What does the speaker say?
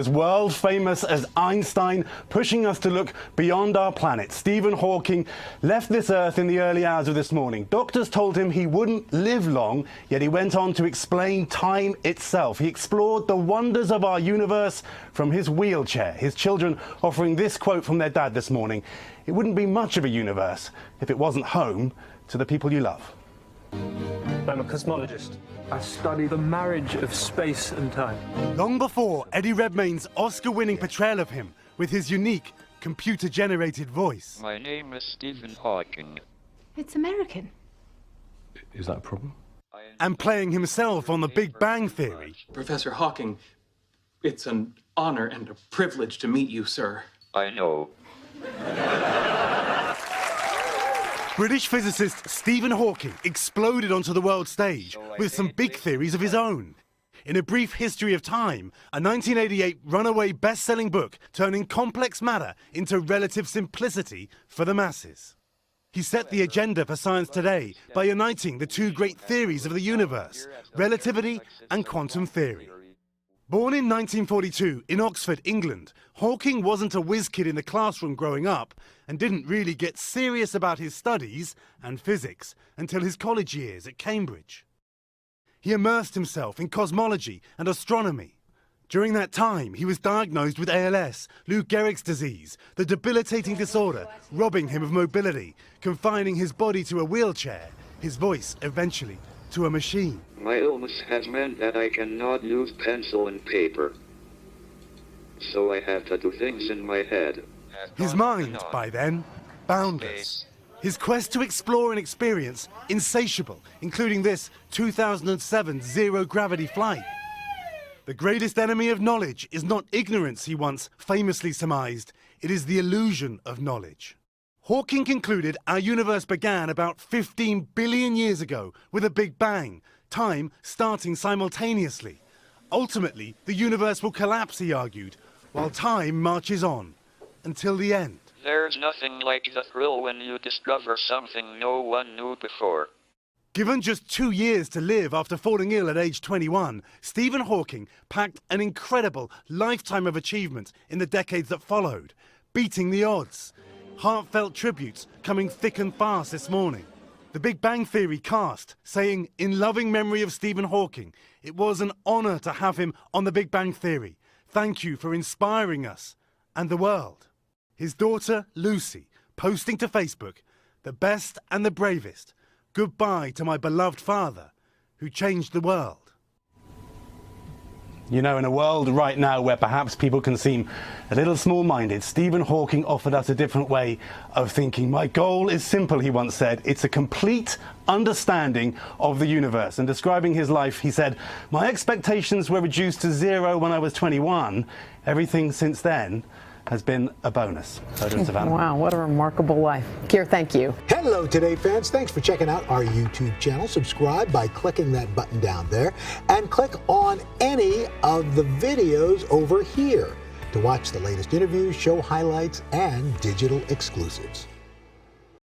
As world famous as Einstein, pushing us to look beyond our planet, Stephen Hawking left this Earth in the early hours of this morning. Doctors told him he wouldn't live long, yet he went on to explain time itself. He explored the wonders of our universe from his wheelchair, his children offering this quote from their dad this morning: "It wouldn't be much of a universe if it wasn't home to the people you love." I'm a cosmologist. I study the marriage of space and time. Long before Eddie Redmayne's Oscar-winning portrayal of him with his unique computer-generated voice. My name is Stephen Hawking. It's American. Is that a problem? And playing himself on The Big Bang Theory. Professor Hawking, it's an honor and a privilege to meet you, sir. I know. British physicist Stephen Hawking exploded onto the world stage with some big theories of his own. In A Brief History of Time, a 1988 runaway best-selling book turning complex matter into relative simplicity for the masses. He set the agenda for science today by uniting the two great theories of the universe, relativity and quantum theory. Born in 1942 in Oxford, England, Hawking wasn't a whiz kid in the classroom growing up and didn't really get serious about his studies and physics until his college years at Cambridge. He immersed himself in cosmology and astronomy. During that time, he was diagnosed with ALS, Lou Gehrig's disease, the debilitating disorder robbing him of mobility, confining his body to a wheelchair, his voice eventually to a machine. My illness has meant that I cannot use pencil and paper. So I have to do things in my head. His mind, by then, boundless. His quest to explore and experience, insatiable, including this 2007 zero-gravity flight. The greatest enemy of knowledge is not ignorance, he once famously surmised. It is the illusion of knowledge. Hawking concluded our universe began about 15 billion years ago with a Big Bang, time starting simultaneously. Ultimately, the universe will collapse, he argued, while time marches on, until the end. There's nothing like the thrill when you discover something no one knew before. Given just 2 years to live after falling ill at age 21, Stephen Hawking packed an incredible lifetime of achievement in the decades that followed, beating the odds. Heartfelt tributes coming thick and fast this morning. The Big Bang Theory cast saying, in loving memory of Stephen Hawking, it was an honor to have him on The Big Bang Theory. Thank you for inspiring us and the world. His daughter, Lucy, posting to Facebook, the best and the bravest. Goodbye to my beloved father, who changed the world. You know, in a world right now where perhaps people can seem a little small-minded, Stephen Hawking offered us a different way of thinking. My goal is simple, he once said. It's a complete understanding of the universe. And describing his life, he said, my expectations were reduced to zero when I was 21. Everything since then has been a bonus. Wow, what a remarkable life. Keir, thank you. Hello, Today fans. Thanks for checking out our YouTube channel. Subscribe by clicking that button down there and click on any of the videos over here to watch the latest interviews, show highlights, and digital exclusives.